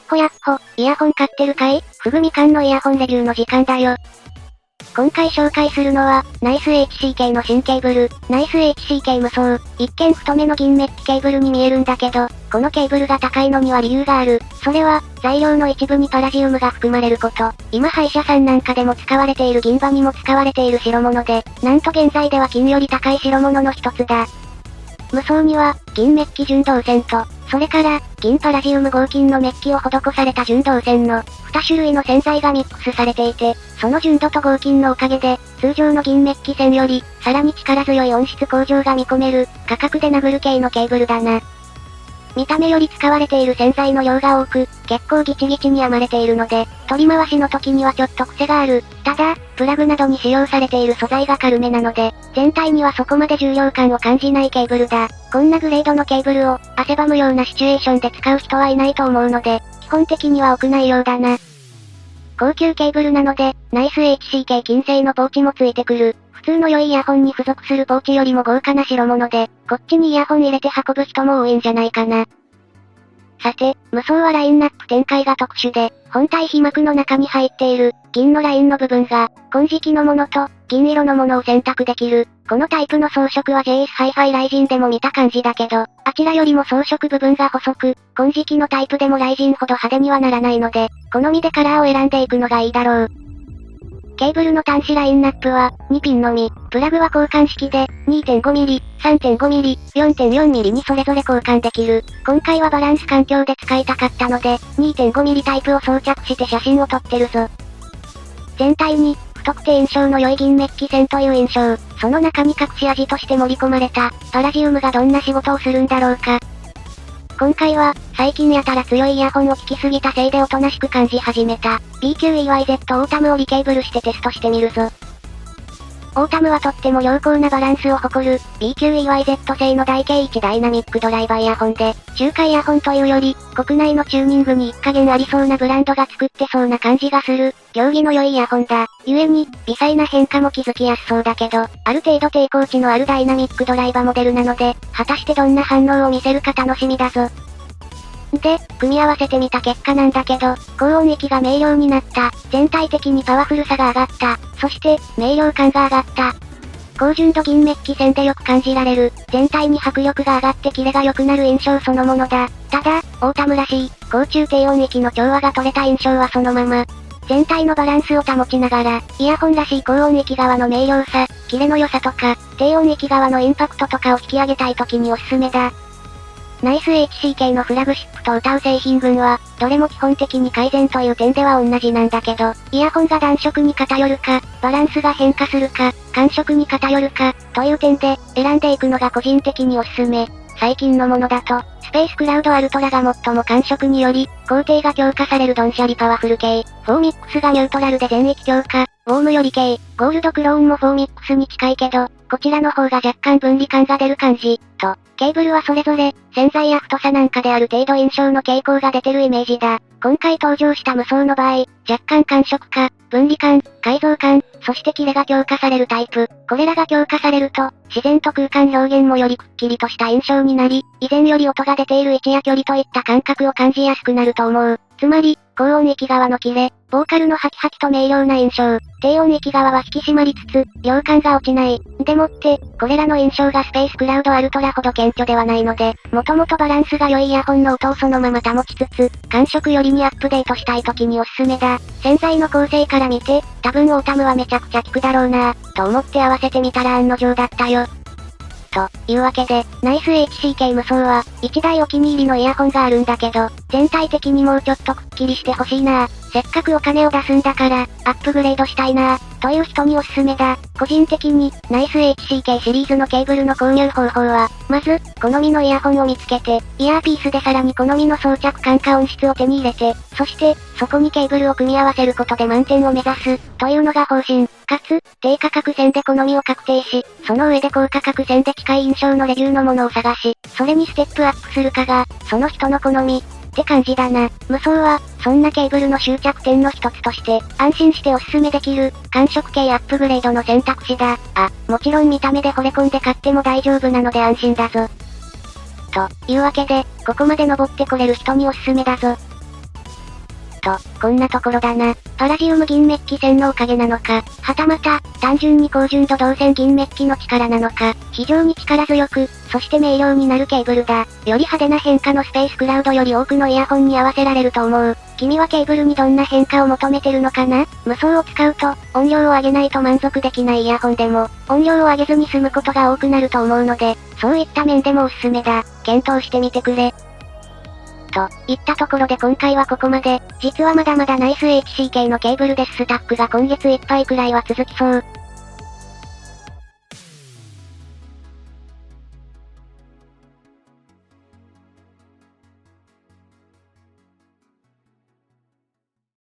ほやっほ、イヤホン買ってるかい？ふぐみかんのイヤホンレビューの時間だよ。今回紹介するのは、ナイス HCK の新ケーブル、ナイス HCK 無双。一見太めの銀メッキケーブルに見えるんだけど、このケーブルが高いのには理由がある。それは、材料の一部にパラジウムが含まれること。今歯医者さんなんかでも使われている銀歯にも使われている白物で、なんと現在では金より高い白物の一つだ。無双には、銀メッキ純銅線と、それから、銀パラジウム合金のメッキを施された純銅線の、2種類の洗剤がミックスされていて、その純度と合金のおかげで、通常の銀メッキ線より、さらに力強い音質向上が見込める、価格で殴る系のケーブルだな。見た目より使われている洗剤の量が多く、結構ギチギチに編まれているので、取り回しの時にはちょっと癖がある。ただ、プラグなどに使用されている素材が軽めなので、全体にはそこまで重量感を感じないケーブルだ。こんなグレードのケーブルを、汗ばむようなシチュエーションで使う人はいないと思うので、基本的には多くないようだな。高級ケーブルなので、ナイス HCK 金製のポーチもついてくる。普通の良いイヤホンに付属するポーチよりも豪華な代物で、こっちにイヤホン入れて運ぶ人も多いんじゃないかな。さて、無双はラインナップ展開が特殊で、本体被膜の中に入っている、銀のラインの部分が、金色のものと、銀色のものを選択できる。このタイプの装飾は JS Hi-Fi ライジンでも見た感じだけど、あちらよりも装飾部分が細く、金色のタイプでもライジンほど派手にはならないので、好みでカラーを選んでいくのがいいだろう。ケーブルの端子ラインナップは、2ピンのみ。プラグは交換式で、2.5mm、3.5mm、4.4mm にそれぞれ交換できる。今回はバランス環境で使いたかったので、2.5mm タイプを装着して写真を撮ってるぞ。全体に、太くて印象の良い銀メッキ線という印象。その中に隠し味として盛り込まれた、パラジウムがどんな仕事をするんだろうか。今回は、最近やたら強いイヤホンを聞きすぎたせいでおとなしく感じ始めた。BQEYZ オータムをリケーブルしてテストしてみるぞ。オータムはとっても良好なバランスを誇る、BQEYZ 製の台形1ダイナミックドライバーイヤホンで、中華イヤホンというより、国内のチューニングに一加減ありそうなブランドが作ってそうな感じがする、行儀の良いイヤホンだ。故に、微細な変化も気づきやすそうだけど、ある程度抵抗値のあるダイナミックドライバーモデルなので、果たしてどんな反応を見せるか楽しみだぞ。で、組み合わせてみた結果なんだけど、高音域が明瞭になった。全体的にパワフルさが上がった。そして、明瞭感が上がった。高純度銀メッキ線でよく感じられる。全体に迫力が上がってキレが良くなる印象そのものだ。ただ、オータムらしい、高中低音域の調和が取れた印象はそのまま。全体のバランスを保ちながら、イヤホンらしい高音域側の明瞭さ、キレの良さとか、低音域側のインパクトとかを引き上げたい時におすすめだ。ナイス HCK のフラグシップと謳う製品群は、どれも基本的に改善という点では同じなんだけど、イヤホンが暖色に偏るか、バランスが変化するか、寒色に偏るか、という点で、選んでいくのが個人的におすすめ。最近のものだと、スペースクラウドアルトラが最も寒色により、工程が強化されるドンシャリパワフル系、フォーミックスがニュートラルで全域強化、ウォームより系、ゴールドクローンもフォーミックスに近いけど、こちらの方が若干分離感が出る感じ、と、ケーブルはそれぞれ、洗剤や太さなんかである程度印象の傾向が出てるイメージだ。今回登場した無双の場合、若干感触化、分離感、改造感、そしてキレが強化されるタイプ。これらが強化されると、自然と空間表現もよりくっきりとした印象になり、以前より音が出ている位置や距離といった感覚を感じやすくなると思う。つまり、高音域側のキレ、ボーカルのハキハキと明瞭な印象。低音域側は引き締まりつつ、量感が落ちない。でもって、これらの印象がスペースクラウドアルトラほど顕著ではないので、もともとバランスが良いイヤホンの音をそのまま保ちつつ、感触よりにアップデートしたい時におすすめだ。洗剤の構成から見て、多分オータムはめちゃくちゃ効くだろうなぁ、と思って合わせてみたら案の定だったよ。というわけで、ナイス HCK 無双は、一台お気に入りのイヤホンがあるんだけど、全体的にもうちょっとくっきりしてほしいなぁ。せっかくお金を出すんだから、アップグレードしたいなぁ、という人におすすめだ。個人的に、ナイス HCK シリーズのケーブルの購入方法は、まず、好みのイヤホンを見つけて、イヤーピースでさらに好みの装着感か音質を手に入れて、そして、そこにケーブルを組み合わせることで満点を目指す、というのが方針。かつ、低価格線で好みを確定し、その上で高価格線で近い印象のレビューのものを探し、それにステップアップするかが、その人の好み、って感じだな。無双は、そんなケーブルの終着点の一つとして、安心しておすすめできる、感触系アップグレードの選択肢だ。もちろん見た目で惚れ込んで買っても大丈夫なので安心だぞ。というわけで、ここまで登ってこれる人におすすめだぞ。こんなところだな。パラジウム銀メッキ線のおかげなのか、はたまた、単純に高純度導線銀メッキの力なのか、非常に力強く、そして明瞭になるケーブルだ。より派手な変化のスペースクラウドより多くのイヤホンに合わせられると思う。君はケーブルにどんな変化を求めてるのかな？無双を使うと、音量を上げないと満足できないイヤホンでも、音量を上げずに済むことが多くなると思うので、そういった面でもおすすめだ。検討してみてくれ。といったところで今回はここまで。実はまだまだナイス HC 系のケーブルです。スタックが今月いっぱいくらいは続きそう。